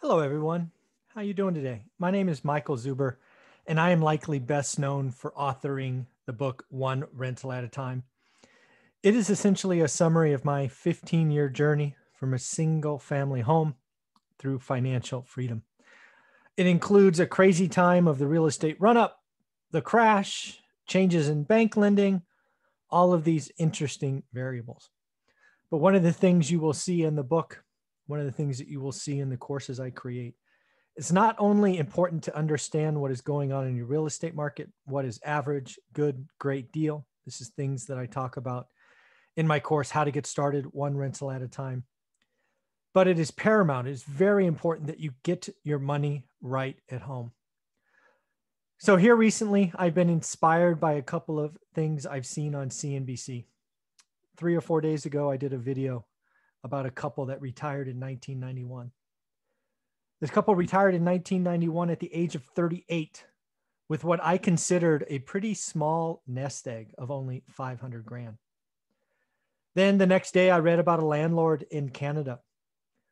Hello, everyone. How you doing today? My name is Michael Zuber, and I am likely best known for authoring the book One Rental at a Time. It is essentially a summary of my 15-year journey from a single family home through financial freedom. It includes a crazy time of the real estate run-up, the crash, changes in bank lending, all of these interesting variables. But one of the things you will see in the book, one of the things that you will see in the courses I create, it's not only important to understand what is going on in your real estate market, what is average, good, great deal. This is things that I talk about in my course, How to Get Started One Rental at a Time. But it is paramount. It is very important that you get your money right at home. So here recently, I've been inspired by a couple of things I've seen on CNBC. 3 or 4 days ago, I did a video about a couple that retired in 1991. This couple retired in 1991 at the age of 38 with what I considered a pretty small nest egg of only 500 grand. Then the next day, I read about a landlord in Canada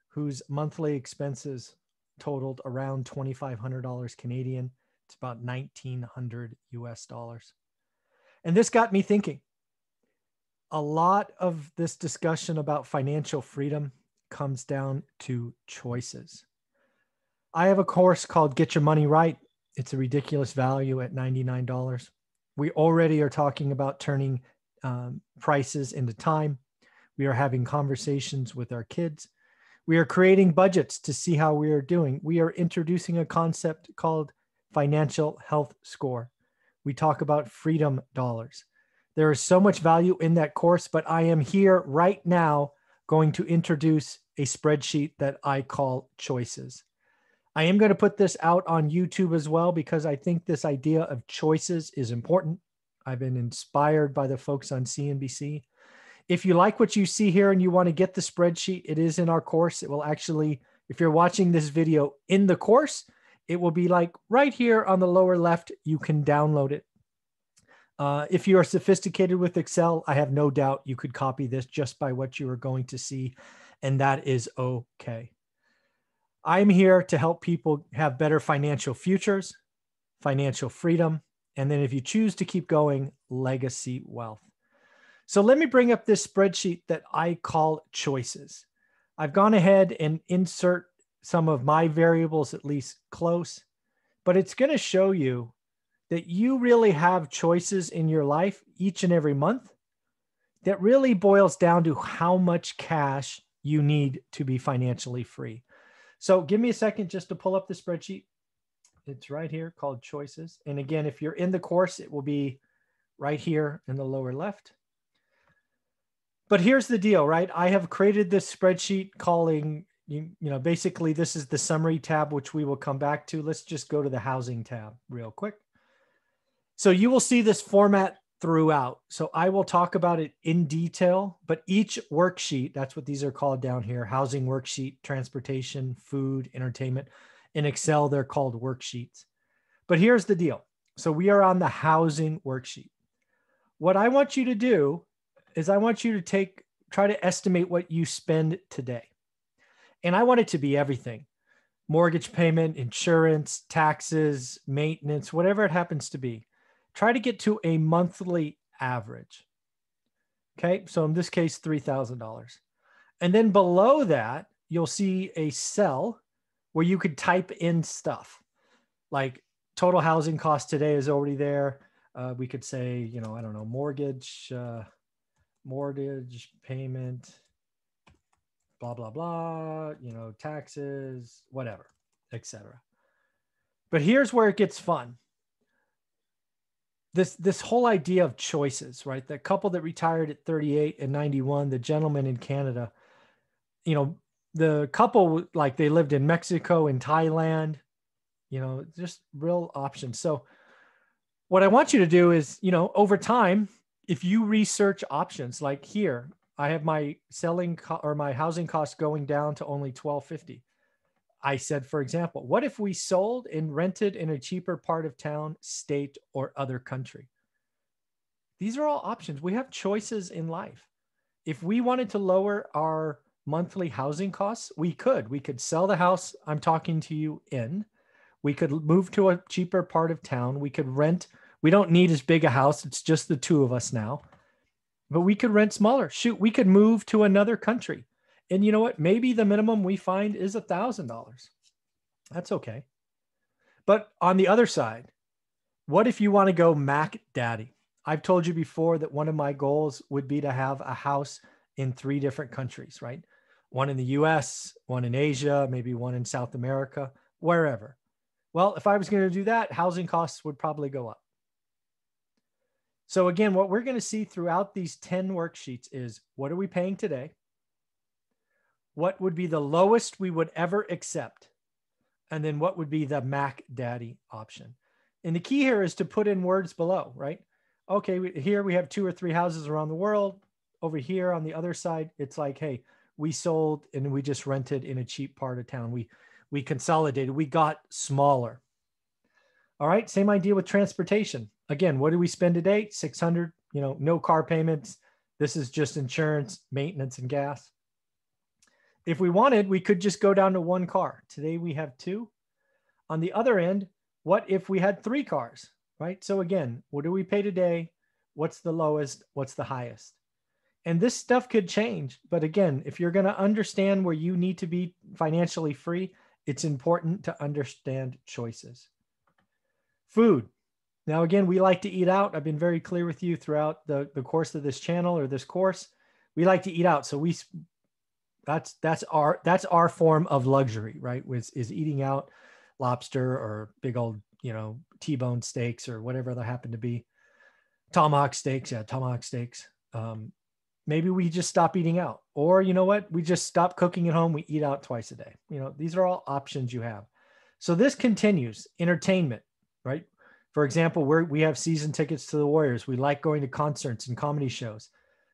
whose monthly expenses totaled around $2,500 Canadian. It's about 1,900 US dollars. And this got me thinking. A lot of this discussion about financial freedom comes down to choices. I have a course called Get Your Money Right. It's a ridiculous value at $99. We already are talking about turning prices into time. We are having conversations with our kids. We are creating budgets to see how we are doing. We are introducing a concept called financial health score. We talk about freedom dollars. There is so much value in that course, but I am here right now going to introduce a spreadsheet that I call choices. I am going to put this out on YouTube as well because I think this idea of choices is important. I've been inspired by the folks on CNBC. If you like what you see here and you want to get the spreadsheet, it is in our course. It will actually, if you're watching this video in the course, it will be like right here on the lower left. You can download it. If you are sophisticated with Excel, I have no doubt you could copy this just by what you are going to see, and that is okay. I'm here to help people have better financial futures, financial freedom, and then if you choose to keep going, legacy wealth. So let me bring up this spreadsheet that I call choices. I've gone ahead and insert some of my variables at least close, but it's going to show you that you really have choices in your life each and every month that really boils down to how much cash you need to be financially free. So give me a second just to pull up the spreadsheet. It's right here called choices. And again, if you're in the course, it will be right here in the lower left. But here's the deal, right? I have created this spreadsheet calling, basically this is the summary tab, which we will come back to. Let's just go to the housing tab real quick. So you will see this format throughout. So I will talk about it in detail, but each worksheet, that's what these are called down here, housing worksheet, transportation, food, entertainment. In Excel, they're called worksheets. But here's the deal. So we are on the housing worksheet. What I want you to do is I want you to try to estimate what you spend today. And I want it to be everything. Mortgage payment, insurance, taxes, maintenance, whatever it happens to be. Try to get to a monthly average. Okay, so in this case, $3,000. And then below that, you'll see a cell where you could type in stuff like total housing cost today is already there. We could say, I don't know, mortgage payment, blah, blah, blah, taxes, whatever, etc. But here's where it gets fun. This whole idea of choices, right? The couple that retired at 38 and 91, the gentleman in Canada, the couple, like they lived in Mexico and Thailand, just real options. So what I want you to do is, over time, if you research options like here, I have my my housing costs going down to only $1,250. I said, for example, what if we sold and rented in a cheaper part of town, state, or other country? These are all options. We have choices in life. If we wanted to lower our monthly housing costs? We could sell the house I'm talking to you in. We could move to a cheaper part of town. We could rent. We don't need as big a house. It's just the two of us now, but we could rent smaller. Shoot, we could move to another country. And you know what? Maybe the minimum we find is $1,000. That's okay. But on the other side, what if you want to go Mac Daddy? I've told you before that one of my goals would be to have a house in 3 different countries, right? One in the US, one in Asia, maybe one in South America, wherever. Well, if I was going to do that, housing costs would probably go up. So again, what we're going to see throughout these 10 worksheets is, what are we paying today? What would be the lowest we would ever accept? And then what would be the Mac Daddy option? And the key here is to put in words below, right? Okay, here we have 2 or 3 houses around the world. Over here on the other side, it's like, hey, we sold and we just rented in a cheap part of town. We consolidated, we got smaller. All right, same idea with transportation. Again, what do we spend today? $600, no car payments. This is just insurance, maintenance, and gas. If we wanted, we could just go down to 1 car. Today we have 2. On the other end, what if we had 3 cars, right? So again, what do we pay today? What's the lowest? What's the highest? And this stuff could change. But again, if you're going to understand where you need to be financially free, it's important to understand choices. Food. Now, again, we like to eat out. I've been very clear with you throughout the course of this channel or this course. We like to eat out. So that's our form of luxury, right? Is eating out, lobster or big old, T-bone steaks or whatever they happen to be. Tomahawk steaks. Yeah, tomahawk steaks. Maybe we just stop eating out, or you know what? We just stop cooking at home. We eat out twice a day. These are all options you have. So this continues. Entertainment, right? For example, we have season tickets to the Warriors. We like going to concerts and comedy shows.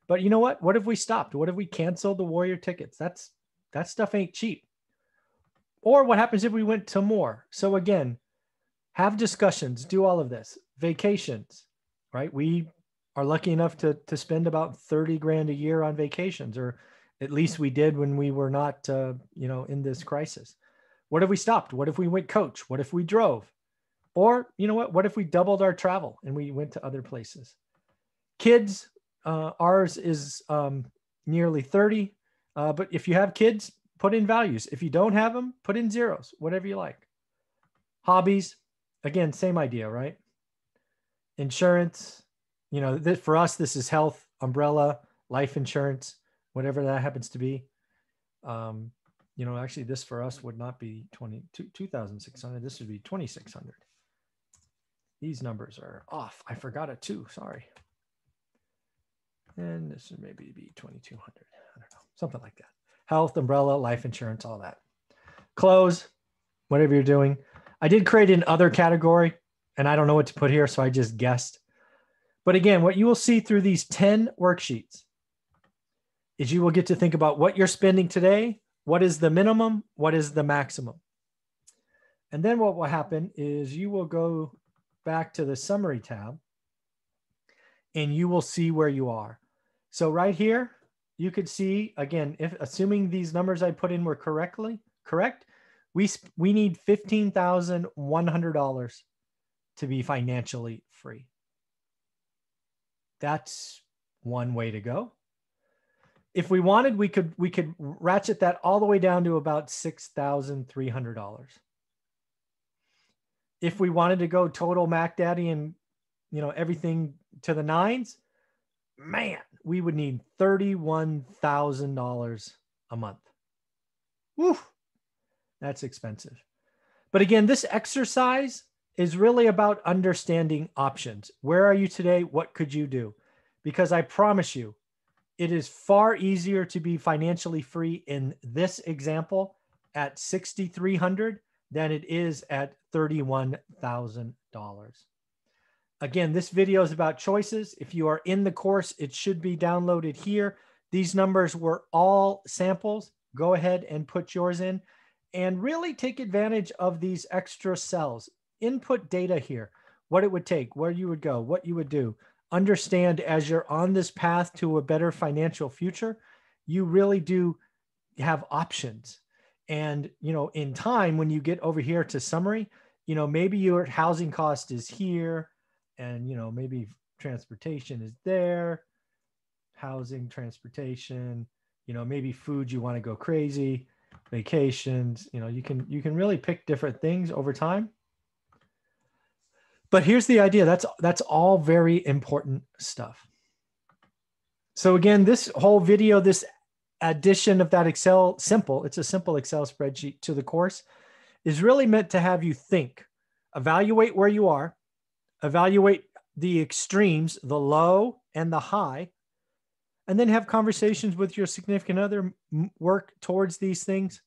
But you know what? What if we stopped? What if we canceled the Warrior tickets? That stuff ain't cheap. Or what happens if we went to more? So again, have discussions, do all of this. Vacations, right? We are lucky enough to spend about 30 grand a year on vacations, or at least we did when we were not, in this crisis. What if we stopped? What if we went coach? What if we drove? Or, you know what if we doubled our travel and we went to other places? Kids, ours is nearly 30. But if you have kids, put in values. If you don't have them, put in zeros, whatever you like. Hobbies, again, same idea, right? Insurance, for us, this is health, umbrella, life insurance, whatever that happens to be. Actually this for us would not be 2,600. This would be 2,600. These numbers are off. I forgot a 2, sorry. And this would maybe be 2,200. I don't know, something like that. Health, umbrella, life insurance, all that. Clothes, whatever you're doing. I did create an other category, and I don't know what to put here, so I just guessed. But again, what you will see through these 10 worksheets is you will get to think about what you're spending today, what is the minimum, what is the maximum. And then what will happen is you will go back to the summary tab and you will see where you are. So right here, you could see, again, if assuming these numbers I put in were correct, we need $15,100 to be financially free. That's one way to go. If we wanted, we could ratchet that all the way down to about $6,300. If we wanted to go total Mac Daddy and everything to the nines, man, we would need $31,000 a month. Woo, that's expensive. But again, this exercise is really about understanding options. Where are you today? What could you do? Because I promise you, it is far easier to be financially free in this example at $6,300 than it is at $31,000. Again, this video is about choices. If you are in the course, it should be downloaded here. These numbers were all samples. Go ahead and put yours in and really take advantage of these extra cells. Input data here, what it would take, where you would go, what you would do. Understand as you're on this path to a better financial future, you really do have options. And, in time, when you get over here to summary, maybe your housing cost is here, and, maybe transportation is there, housing, transportation, maybe food, you want to go crazy, vacations, you can really pick different things over time. But here's the idea. That's all very important stuff. So again, this whole video, this addition of that it's a simple Excel spreadsheet to the course, is really meant to have you think, evaluate where you are, evaluate the extremes, the low and the high, and then have conversations with your significant other, work towards these things.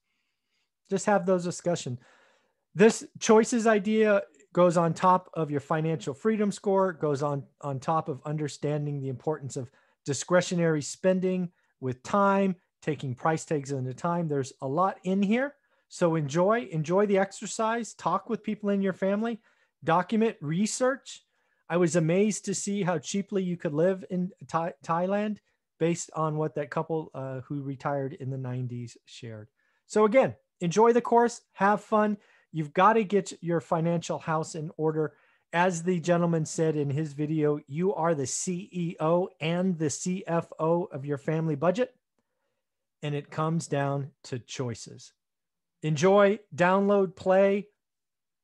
Just have those discussions. This choices idea goes on top of your financial freedom score, goes on top of understanding the importance of discretionary spending with time, taking price tags into time. There's a lot in here. So enjoy the exercise, talk with people in your family, document, research. I was amazed to see how cheaply you could live in Thailand based on what that couple who retired in the 90s shared. So again, enjoy the course, have fun. You've got to get your financial house in order. As the gentleman said in his video, you are the CEO and the CFO of your family budget. And it comes down to choices. Enjoy, download, play,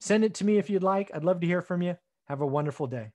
send it to me if you'd like. I'd love to hear from you. Have a wonderful day.